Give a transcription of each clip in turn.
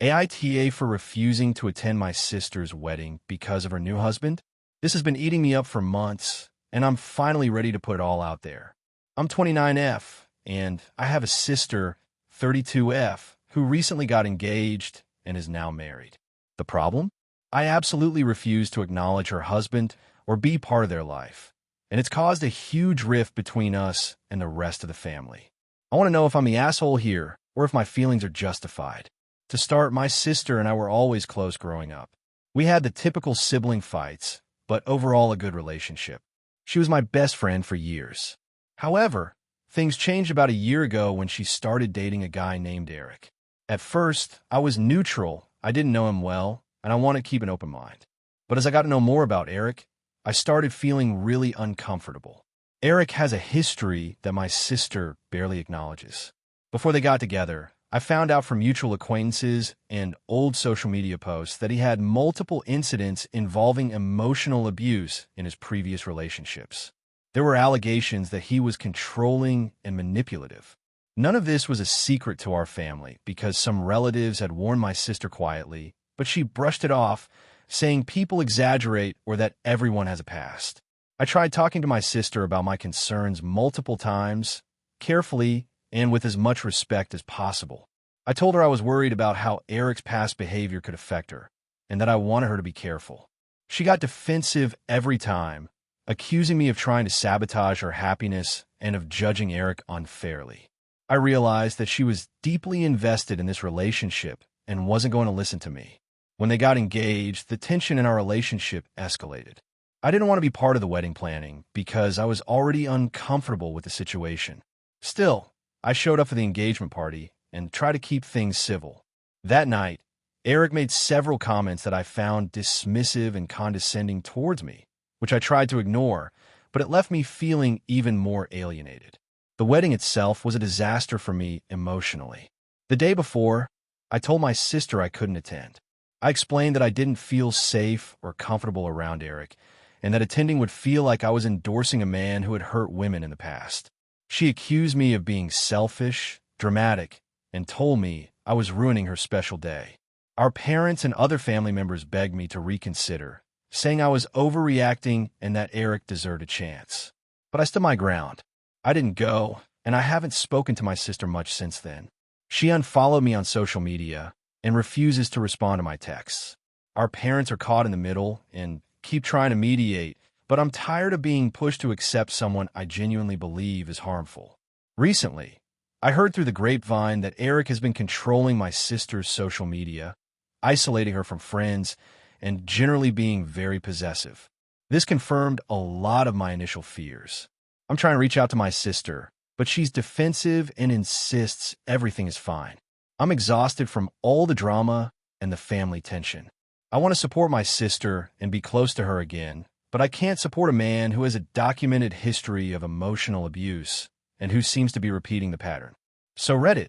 AITA for refusing to attend my sister's wedding because of her new husband? This has been eating me up for months, and I'm finally ready to put it all out there. I'm 29F, and I have a sister, 32F, who recently got engaged and is now married. The problem? I absolutely refuse to acknowledge her husband or be part of their life, and it's caused a huge rift between us and the rest of the family. I want to know if I'm the asshole here or if my feelings are justified. To start, my sister and I were always close growing up. We had the typical sibling fights, but overall a good relationship. She was my best friend for years. However, things changed about a year ago when she started dating a guy named Eric. At first, I was neutral. I didn't know him well, and I wanted to keep an open mind. But as I got to know more about Eric, I started feeling really uncomfortable. Eric has a history that my sister barely acknowledges. Before they got together, I found out from mutual acquaintances and old social media posts that he had multiple incidents involving emotional abuse in his previous relationships. There were allegations that he was controlling and manipulative. None of this was a secret to our family because some relatives had warned my sister quietly, but she brushed it off, saying people exaggerate or that everyone has a past. I tried talking to my sister about my concerns multiple times, carefully, and with as much respect as possible. I told her I was worried about how Eric's past behavior could affect her, and that I wanted her to be careful. She got defensive every time, accusing me of trying to sabotage her happiness and of judging Eric unfairly. I realized that she was deeply invested in this relationship and wasn't going to listen to me. When they got engaged, the tension in our relationship escalated. I didn't want to be part of the wedding planning because I was already uncomfortable with the situation. Still, I showed up for the engagement party and tried to keep things civil. That night, Eric made several comments that I found dismissive and condescending towards me, which I tried to ignore, but it left me feeling even more alienated. The wedding itself was a disaster for me emotionally. The day before, I told my sister I couldn't attend. I explained that I didn't feel safe or comfortable around Eric, and that attending would feel like I was endorsing a man who had hurt women in the past. She accused me of being selfish, dramatic, and told me I was ruining her special day. Our parents and other family members begged me to reconsider, saying I was overreacting and that Eric deserved a chance. But I stood my ground. I didn't go, and I haven't spoken to my sister much since then. She unfollowed me on social media and refuses to respond to my texts. Our parents are caught in the middle and keep trying to mediate, but I'm tired of being pushed to accept someone I genuinely believe is harmful. Recently, I heard through the grapevine that Eric has been controlling my sister's social media, isolating her from friends, and generally being very possessive. This confirmed a lot of my initial fears. I'm trying to reach out to my sister, but she's defensive and insists everything is fine. I'm exhausted from all the drama and the family tension. I want to support my sister and be close to her again, but I can't support a man who has a documented history of emotional abuse and who seems to be repeating the pattern. So Reddit,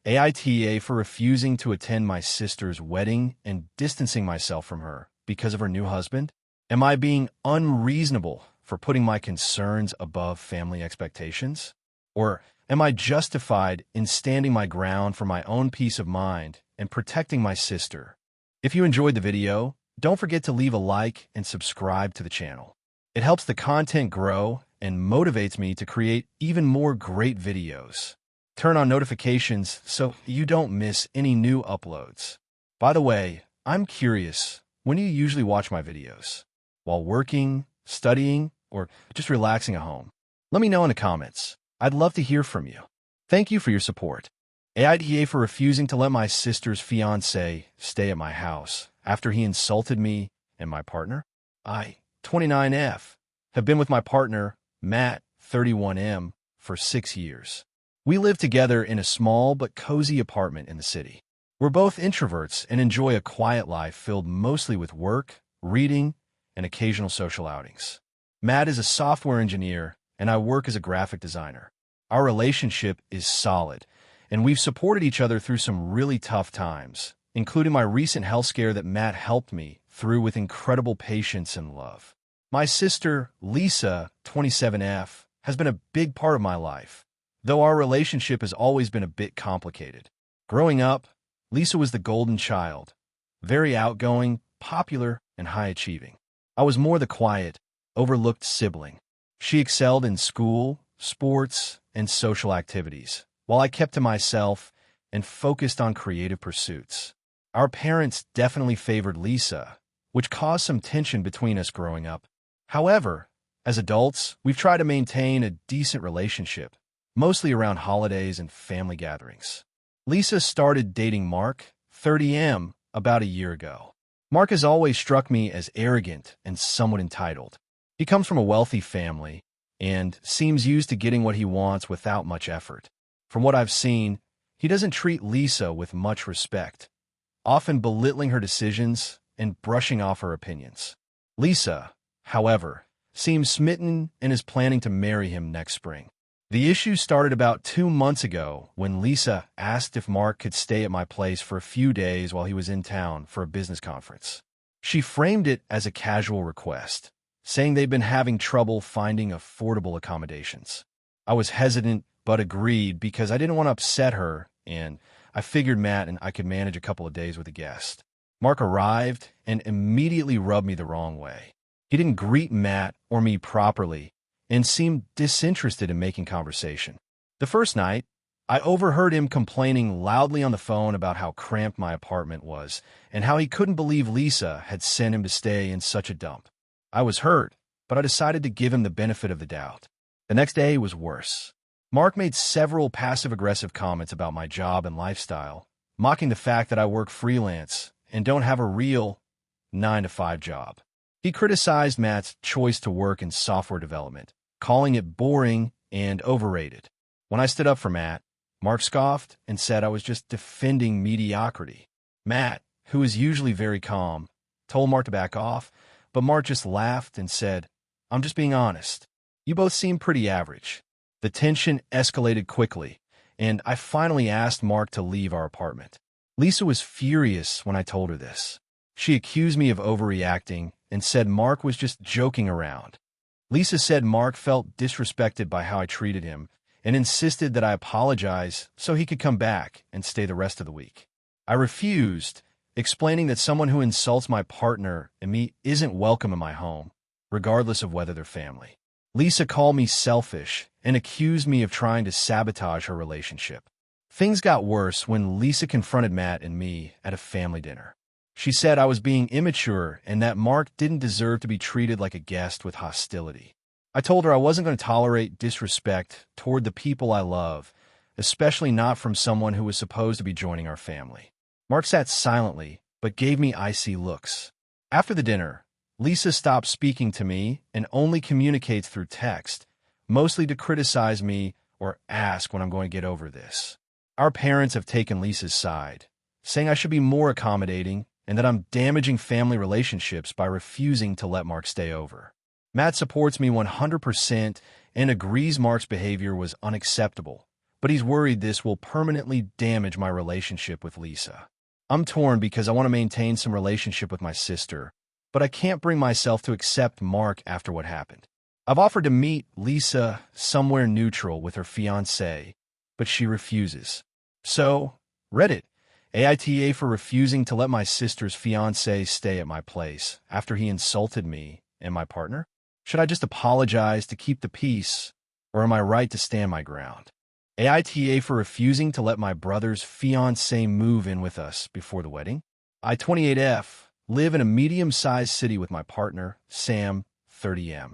AITA for refusing to attend my sister's wedding and distancing myself from her because of her new husband? Am I being unreasonable for putting my concerns above family expectations? Or am I justified in standing my ground for my own peace of mind and protecting my sister? If you enjoyed the video, don't forget to leave a like and subscribe to the channel. It helps the content grow and motivates me to create even more great videos. Turn on notifications so you don't miss any new uploads. By the way, I'm curious, when do you usually watch my videos? While working, studying, or just relaxing at home? Let me know in the comments. I'd love to hear from you. Thank you for your support. AITA for refusing to let my sister's fiancé stay at my house after he insulted me and my partner. I, 29F, have been with my partner, Matt, 31M, for 6 years. We live together in a small but cozy apartment in the city. We're both introverts and enjoy a quiet life filled mostly with work, reading, and occasional social outings. Matt is a software engineer, and I work as a graphic designer. Our relationship is solid, and we've supported each other through some really tough times, including my recent health scare that Matt helped me through with incredible patience and love. My sister, Lisa, 27F, has been a big part of my life, though our relationship has always been a bit complicated. Growing up, Lisa was the golden child, very outgoing, popular, and high-achieving. I was more the quiet, overlooked sibling. She excelled in school, sports, and social activities, while I kept to myself and focused on creative pursuits. Our parents definitely favored Lisa, which caused some tension between us growing up. However, as adults, we've tried to maintain a decent relationship, mostly around holidays and family gatherings. Lisa started dating Mark, 30M, about a year ago. Mark has always struck me as arrogant and somewhat entitled. He comes from a wealthy family and seems used to getting what he wants without much effort. From what I've seen, he doesn't treat Lisa with much respect, often belittling her decisions and brushing off her opinions. Lisa, however, seems smitten and is planning to marry him next spring. The issue started about 2 months ago when Lisa asked if Mark could stay at my place for a few days while he was in town for a business conference. She framed it as a casual request, saying they'd been having trouble finding affordable accommodations. I was hesitant but agreed because I didn't want to upset her, and I figured Matt and I could manage a couple of days with a guest. Mark arrived and immediately rubbed me the wrong way. He didn't greet Matt or me properly and seemed disinterested in making conversation. The first night, I overheard him complaining loudly on the phone about how cramped my apartment was and how he couldn't believe Lisa had sent him to stay in such a dump. I was hurt, but I decided to give him the benefit of the doubt. The next day was worse. Mark made several passive-aggressive comments about my job and lifestyle, mocking the fact that I work freelance and don't have a real 9-to-5 job. He criticized Matt's choice to work in software development, calling it boring and overrated. When I stood up for Matt, Mark scoffed and said I was just defending mediocrity. Matt, who is usually very calm, told Mark to back off, but Mark just laughed and said, "I'm just being honest. You both seem pretty average." The tension escalated quickly, and I finally asked Mark to leave our apartment. Lisa was furious when I told her this. She accused me of overreacting and said Mark was just joking around. Lisa said Mark felt disrespected by how I treated him and insisted that I apologize so he could come back and stay the rest of the week. I refused, explaining that someone who insults my partner and me isn't welcome in my home, regardless of whether they're family. Lisa called me selfish and accused me of trying to sabotage her relationship. Things got worse when Lisa confronted Matt and me at a family dinner. She said I was being immature and that Mark didn't deserve to be treated like a guest with hostility. I told her I wasn't going to tolerate disrespect toward the people I love, especially not from someone who was supposed to be joining our family. Mark sat silently, but gave me icy looks. After the dinner, Lisa stopped speaking to me and only communicates through text, mostly to criticize me or ask when I'm going to get over this. Our parents have taken Lisa's side, saying I should be more accommodating and that I'm damaging family relationships by refusing to let Mark stay over. Matt supports me 100% and agrees Mark's behavior was unacceptable, but he's worried this will permanently damage my relationship with Lisa. I'm torn because I want to maintain some relationship with my sister, but I can't bring myself to accept Mark after what happened. I've offered to meet Lisa somewhere neutral with her fiancé, but she refuses. So, Reddit, AITA for refusing to let my sister's fiancé stay at my place after he insulted me and my partner? Should I just apologize to keep the peace, or am I right to stand my ground? AITA for refusing to let my brother's fiancé move in with us before the wedding? I, 28F, live in a medium-sized city with my partner, Sam, 30M.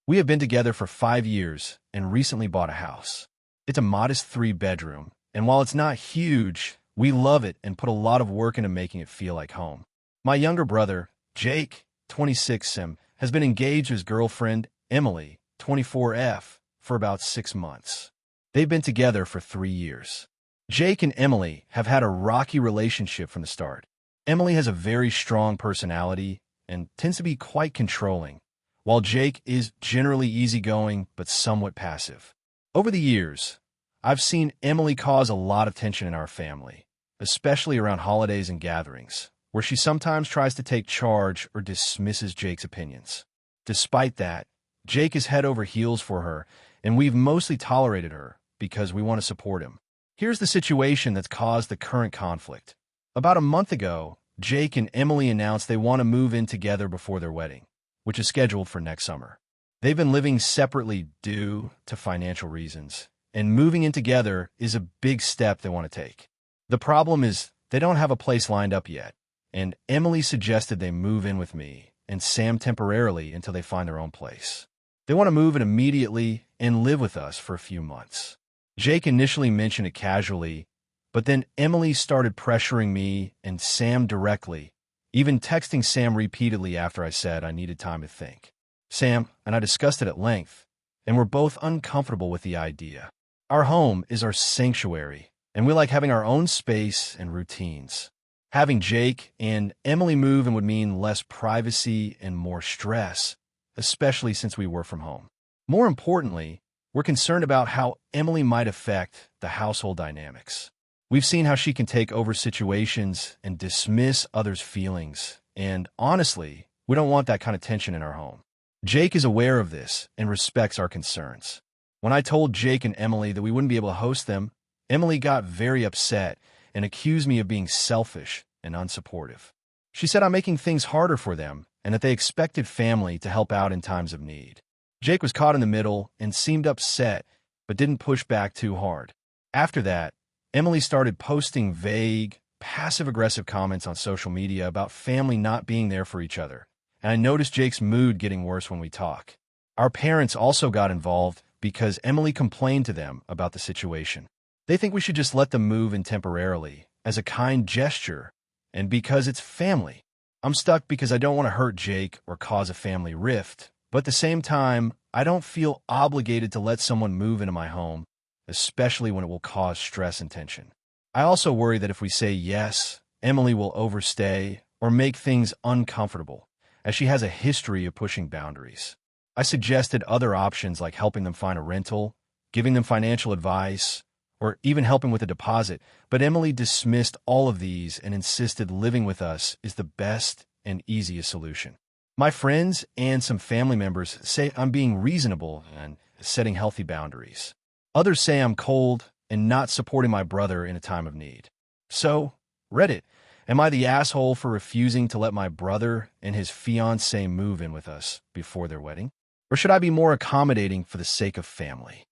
We have been together for 5 years and recently bought a house. It's a modest 3-bedroom, and while it's not huge, we love it and put a lot of work into making it feel like home. My younger brother, Jake, 26M, has been engaged to his girlfriend, Emily, 24F, for about 6 months. They've been together for 3 years. Jake and Emily have had a rocky relationship from the start. Emily has a very strong personality and tends to be quite controlling, while Jake is generally easygoing but somewhat passive. Over the years, I've seen Emily cause a lot of tension in our family, especially around holidays and gatherings, where she sometimes tries to take charge or dismisses Jake's opinions. Despite that, Jake is head over heels for her, and we've mostly tolerated her because we want to support him. Here's the situation that's caused the current conflict. About a month ago, Jake and Emily announced they want to move in together before their wedding, which is scheduled for next summer. They've been living separately due to financial reasons, and moving in together is a big step they want to take. The problem is they don't have a place lined up yet, and Emily suggested they move in with me and Sam temporarily until they find their own place. They want to move in immediately and live with us for a few months. Jake initially mentioned it casually, but then Emily started pressuring me and Sam directly, even texting Sam repeatedly after I said I needed time to think. Sam and I discussed it at length, and we're both uncomfortable with the idea. Our home is our sanctuary, and we like having our own space and routines. Having Jake and Emily move in would mean less privacy and more stress, especially since we work from home. More importantly, we're concerned about how Emily might affect the household dynamics. We've seen how she can take over situations and dismiss others' feelings, and honestly, we don't want that kind of tension in our home. Jake is aware of this and respects our concerns. When I told Jake and Emily that we wouldn't be able to host them, Emily got very upset and accused me of being selfish and unsupportive. She said I'm making things harder for them and that they expected family to help out in times of need. Jake was caught in the middle and seemed upset, but didn't push back too hard. After that, Emily started posting vague, passive-aggressive comments on social media about family not being there for each other, and I noticed Jake's mood getting worse when we talk. Our parents also got involved because Emily complained to them about the situation. They think we should just let them move in temporarily, as a kind gesture, and because it's family. I'm stuck because I don't want to hurt Jake or cause a family rift, but at the same time, I don't feel obligated to let someone move into my home, especially when it will cause stress and tension. I also worry that if we say yes, Emily will overstay or make things uncomfortable, as she has a history of pushing boundaries. I suggested other options like helping them find a rental, giving them financial advice, or even helping with a deposit, but Emily dismissed all of these and insisted living with us is the best and easiest solution. My friends and some family members say I'm being reasonable and setting healthy boundaries. Others say I'm cold and not supporting my brother in a time of need. So, Reddit, am I the asshole for refusing to let my brother and his fiancée move in with us before their wedding? Or should I be more accommodating for the sake of family?